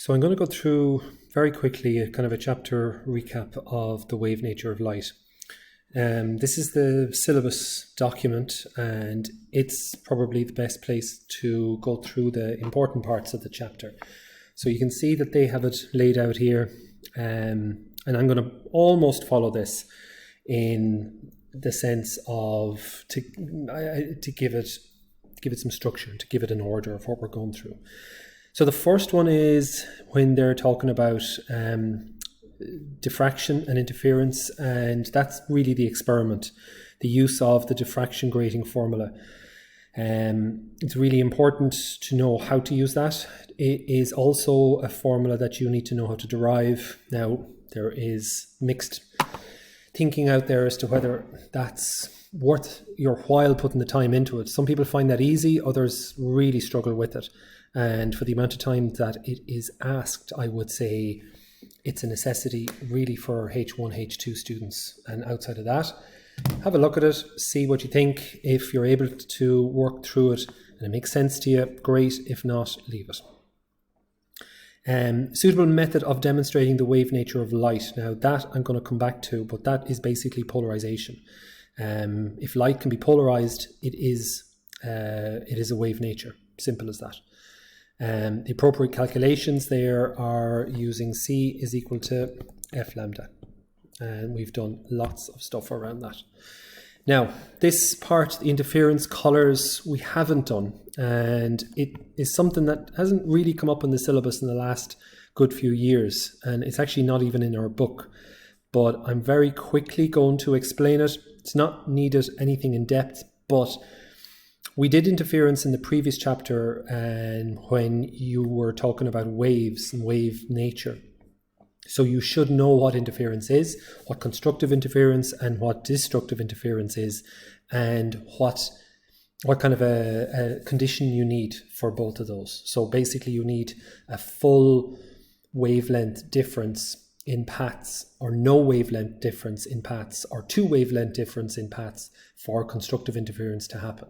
So I'm going to go through very quickly a kind of a chapter recap of the wave nature of light. This is the syllabus document, and it's probably the best place to go through the important parts of the chapter. So you can see that they have it laid out here, and I'm going to almost follow this in the sense of to give it some structure, to give it an order of what we're going through. So the first one is when they're talking about diffraction and interference, and that's really the experiment, the use of the diffraction grating formula. It's really important to know how to use that. It is also a formula that you need to know how to derive. Now, there is mixed thinking out there as to whether that's worth your while putting the time into it. Some people find that easy, others really struggle with it. And for the amount of time that it is asked, I would say it's a necessity really for H1, H2 students. And outside of that, have a look at it, see what you think. If you're able to work through it and it makes sense to you, great. If not, leave it. Suitable method of demonstrating the wave nature of light. Now that I'm going to come back to, but that is basically polarization. If light can be polarized, it is a wave nature. Simple as that. The appropriate calculations there are using C is equal to F lambda. And we've done lots of stuff around that. Now, this part, the interference colors, we haven't done. And it is something that hasn't really come up in the syllabus in the last good few years. And it's actually not even in our book. But I'm very quickly going to explain it. It's not needed anything in depth, but we did interference in the previous chapter, and when you were talking about waves and wave nature. So you should know what interference is, what constructive interference and what destructive interference is, and what kind of a condition you need for both of those. So basically you need a full wavelength difference in paths, or no wavelength difference in paths, or two wavelength difference in paths for constructive interference to happen.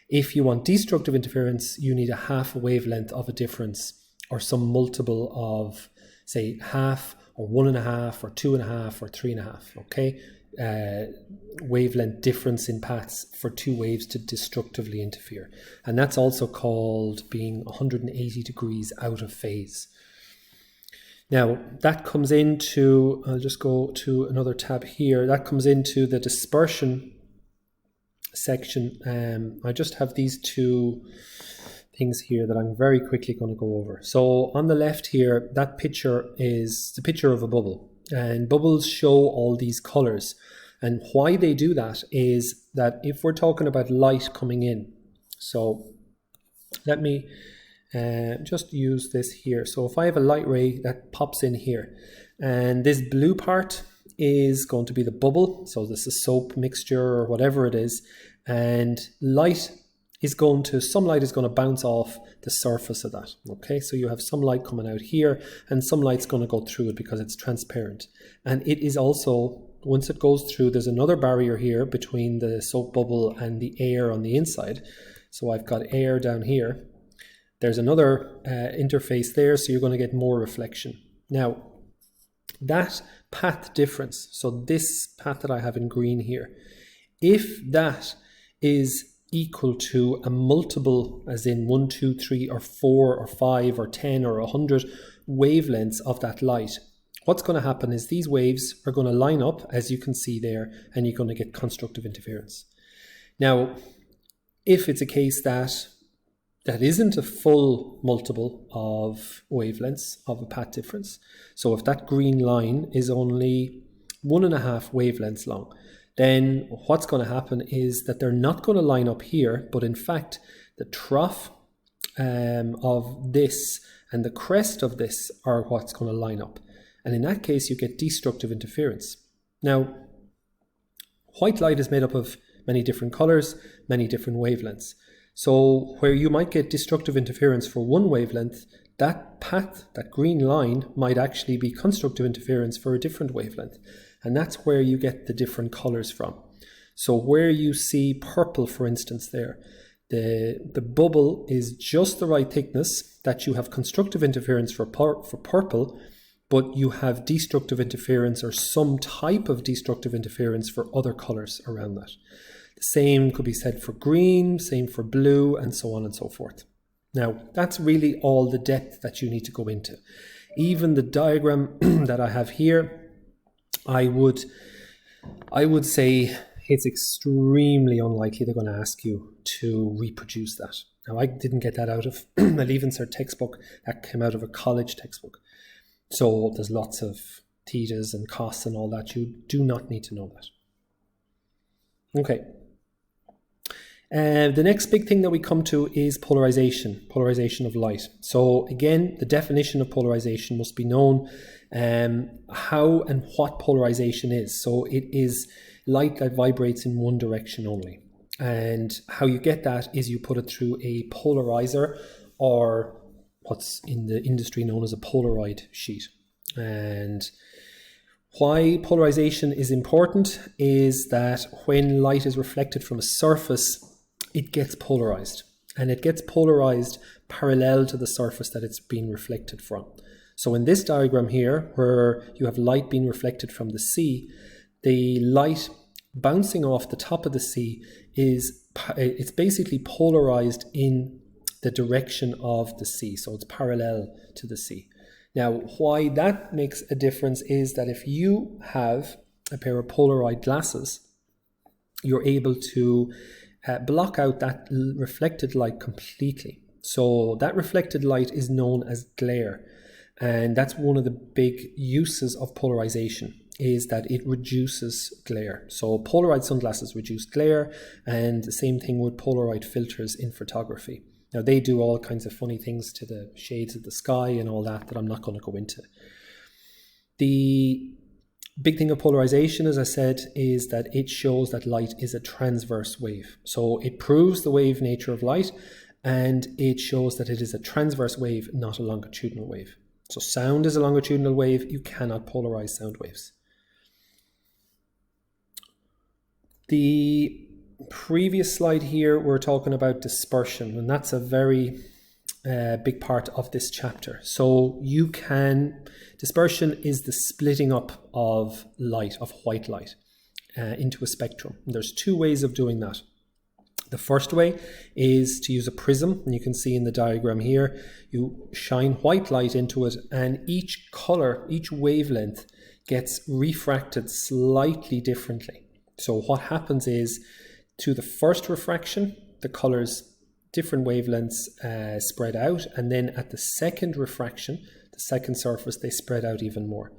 If you want destructive interference, you need a half a wavelength of a difference, or some multiple of, say, half, or 1.5, or 2.5, or 3.5, okay? Wavelength difference in paths for two waves to destructively interfere. And that's also called being 180 degrees out of phase. Now, that comes into, I'll just go to another tab here, that comes into the dispersion section. I just have these two things here that I'm very quickly going to go over. So on the left here, that picture is the picture of a bubble, and bubbles show all these colors. And why they do that is that if we're talking about light coming in, so let me just use this here. So if I have a light ray that pops in here, and this blue part is going to be the bubble, so this is soap mixture or whatever it is, and some light is going to bounce off the surface of that. Okay, so you have some light coming out here, and some light's going to go through it because it's transparent. And it is also, once it goes through, there's another barrier here between the soap bubble and the air on the inside. So I've got air down here. There's another interface there, so you're going to get more reflection. Now, that path difference, so this path that I have in green here, if that is equal to a multiple, as in 1, 2, 3, or 4, or 5, or 10, or 100 wavelengths of that light, what's going to happen is these waves are going to line up, as you can see there, and you're going to get constructive interference. Now, if it's a case that isn't a full multiple of wavelengths of a path difference, so if that green line is only 1.5 wavelengths long, then what's going to happen is that they're not going to line up here, but in fact, the trough of this and the crest of this are what's going to line up. And in that case, you get destructive interference. Now, white light is made up of many different colors, many different wavelengths. So where you might get destructive interference for one wavelength, that path, that green line, might actually be constructive interference for a different wavelength. And that's where you get the different colors from. So where you see purple, for instance, there, The bubble is just the right thickness that you have constructive interference for purple, but you have destructive interference or some type of destructive interference for other colors around that. The same could be said for green, same for blue, and so on and so forth. Now, that's really all the depth that you need to go into. Even the diagram that I have here, I would say it's extremely unlikely they're going to ask you to reproduce that. Now, I didn't get that out of a Leaving Cert textbook. That came out of a college textbook. So there's lots of thetas and costs and all that. You do not need to know that. Okay. The next big thing that we come to is polarization of light. So again, the definition of polarization must be known, how and what polarization is. So it is light that vibrates in one direction only. And how you get that is you put it through a polarizer, or what's in the industry known as a Polaroid sheet. And why polarization is important is that when light is reflected from a surface, it gets polarized, and it gets polarized parallel to the surface that it's being reflected from. So in this diagram here, where you have light being reflected from the sea, the light bouncing off the top of the sea it's basically polarized in the direction of the sea, so it's parallel to the sea. Now, why that makes a difference is that if you have a pair of Polaroid glasses, you're able to block out that reflected light completely. So that reflected light is known as glare, and that's one of the big uses of polarization, is that it reduces glare. So Polaroid sunglasses reduce glare, and the same thing with Polaroid filters in photography. Now, they do all kinds of funny things to the shades of the sky and all that I'm not going to go into. The big thing of polarization, as I said, is that it shows that light is a transverse wave. So it proves the wave nature of light, and it shows that it is a transverse wave, not a longitudinal wave. So sound is a longitudinal wave. You cannot polarize sound waves. The previous slide here, we're talking about dispersion, and that's a very big part of this chapter. So dispersion is the splitting up of light, of white light, into a spectrum. And there's two ways of doing that. The first way is to use a prism, and you can see in the diagram here, you shine white light into it, and each color, each wavelength gets refracted slightly differently. So what happens is, to the first refraction, the colors, different wavelengths spread out, and then at the second refraction, the second surface, they spread out even more,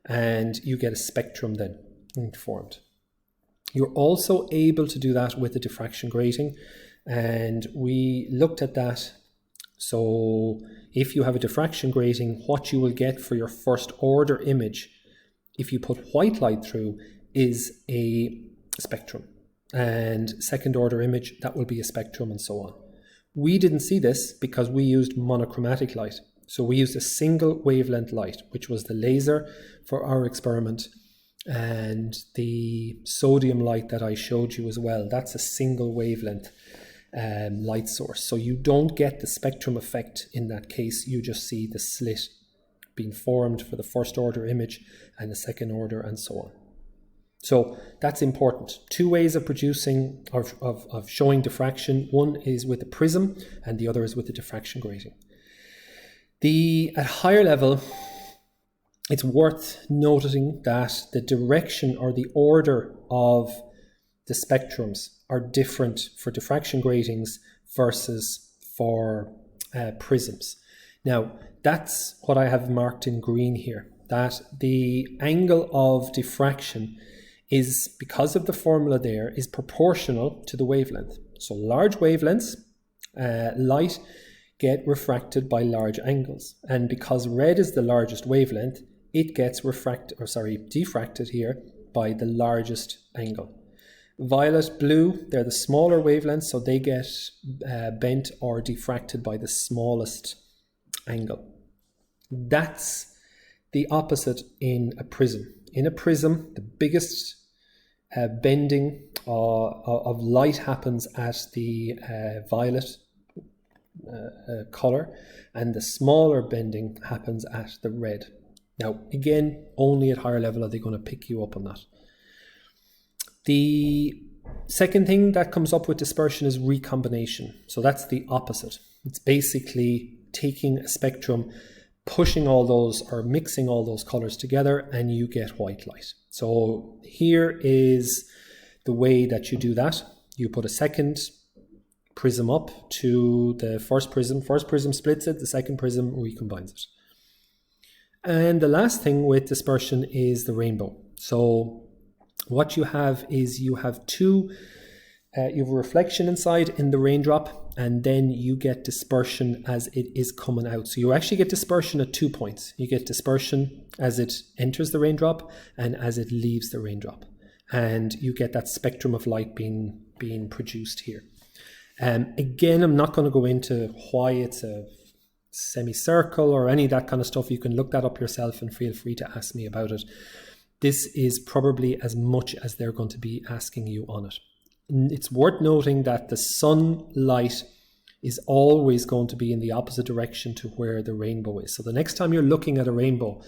and you get a spectrum then formed. You're also able to do that with the diffraction grating, and we looked at that. So if you have a diffraction grating, what you will get for your first order image, if you put white light through, is a spectrum, and second order image, that will be a spectrum, and so on. We didn't see this because we used monochromatic light. So we used a single wavelength light, which was the laser for our experiment, and the sodium light that I showed you as well. That's a single wavelength light source. So you don't get the spectrum effect in that case. You just see the slit being formed for the first order image and the second order, and so on. So that's important. Two ways of producing, of showing diffraction. One is with the prism, and the other is with the diffraction grating. At higher level, it's worth noting that the direction or the order of the spectrums are different for diffraction gratings versus for prisms. Now, that's what I have marked in green here, that the angle of diffraction is, because of the formula there, is proportional to the wavelength. So large wavelengths, light get refracted by large angles. And because red is the largest wavelength, it gets diffracted here by the largest angle. Violet, blue, they're the smaller wavelengths, so they get bent or diffracted by the smallest angle. That's the opposite in a prism. In a prism, the biggest bending of light happens at the violet color, and the smaller bending happens at the red. Now, again, only at higher level are they going to pick you up on that. The second thing that comes up with dispersion is recombination. So that's the opposite. It's basically taking a spectrum, pushing all those or mixing all those colors together, and you get white light. So here is the way that you do that. You put a second prism up to the first prism. First prism splits it, the second prism recombines it. And the last thing with dispersion is the rainbow. So what you have is you have you have a reflection inside in the raindrop, and then you get dispersion as it is coming out. So you actually get dispersion at 2 points. You get dispersion as it enters the raindrop and as it leaves the raindrop. And you get that spectrum of light being produced here. Again, I'm not going to go into why it's a semicircle or any of that kind of stuff. You can look that up yourself and feel free to ask me about it. This is probably as much as they're going to be asking you on it. It's worth noting that the sunlight is always going to be in the opposite direction to where the rainbow is. So the next time you're looking at a rainbow,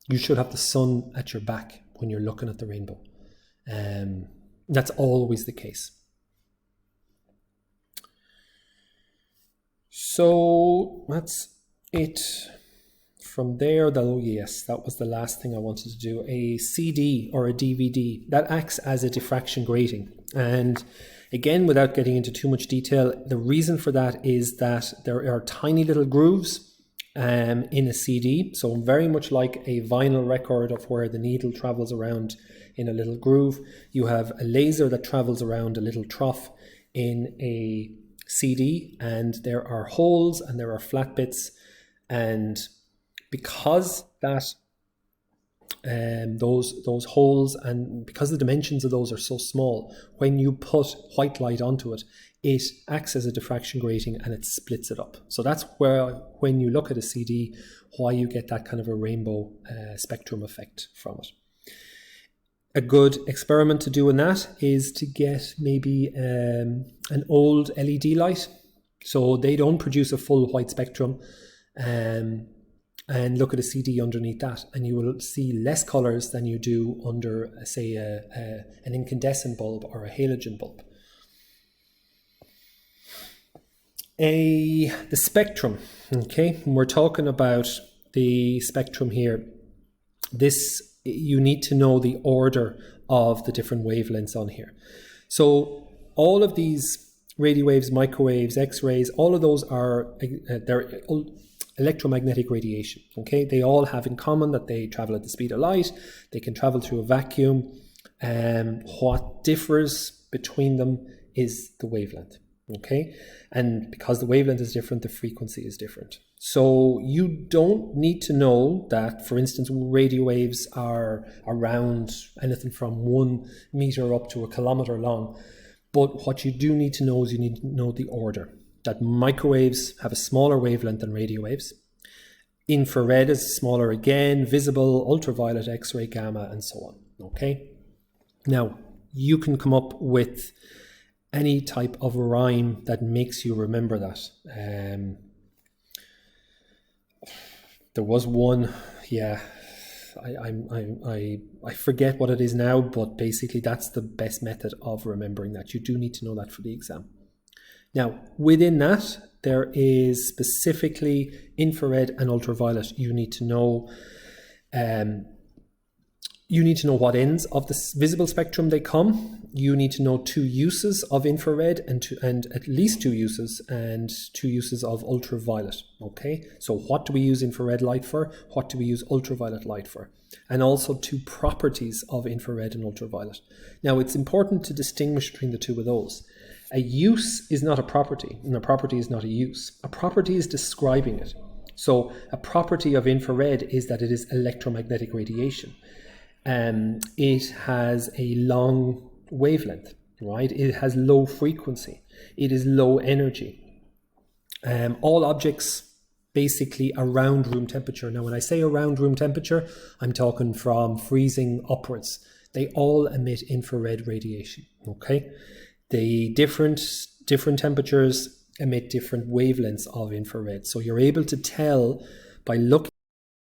you should have the sun at your back when you're looking at the rainbow. That's always the case. So that's it from there. Oh yes, that was the last thing I wanted to do. A CD or a DVD, that acts as a diffraction grating. And again, without getting into too much detail, the reason for that is that there are tiny little grooves in a CD. So very much like a vinyl record of where the needle travels around in a little groove, you have a laser that travels around a little trough in a CD, and there are holes and there are flat bits, and because that those holes, and because the dimensions of those are so small, when you put white light onto it, it acts as a diffraction grating and it splits it up. So that's where, when you look at a CD, why you get that kind of a rainbow spectrum effect from it. A good experiment to do in that is to get maybe an old LED light. So they don't produce a full white spectrum, and look at a CD underneath that, and you will see less colors than you do under, say, an incandescent bulb or a halogen bulb. The spectrum, okay, when we're talking about the spectrum here, you need to know the order of the different wavelengths on here. So all of these radio waves, microwaves, X-rays, all of those are they're electromagnetic radiation. Okay, they all have in common that they travel at the speed of light. They can travel through a vacuum. What differs between them is the wavelength. Okay, and because the wavelength is different, the frequency is different. So you don't need to know that, for instance, radio waves are around anything from 1 meter up to 1 kilometer long. But what you do need to know is you need to know the order. That microwaves have a smaller wavelength than radio waves. Infrared is smaller again, visible, ultraviolet, X-ray, gamma, and so on. Okay. Now, you can come up with any type of rhyme that makes you remember that. There was one, yeah, I forget what it is now, but basically that's the best method of remembering that. You do need to know that for the exam. Now, within that, there is specifically infrared and ultraviolet. You need to know what ends of the visible spectrum they come. You need to know 2 uses of infrared and at least 2 uses and 2 uses of ultraviolet. Okay, so what do we use infrared light for? What do we use ultraviolet light for? And also 2 properties of infrared and ultraviolet. Now, it's important to distinguish between the 2 of those. A use is not a property, and a property is not a use. A property is describing it. So a property of infrared is that it is electromagnetic radiation. It has a long wavelength, right? It has low frequency. It is low energy. All objects basically around room temperature. Now, when I say around room temperature, I'm talking from freezing upwards. they all emit infrared radiation, okay? The different temperatures emit different wavelengths of infrared. So you're able to tell by looking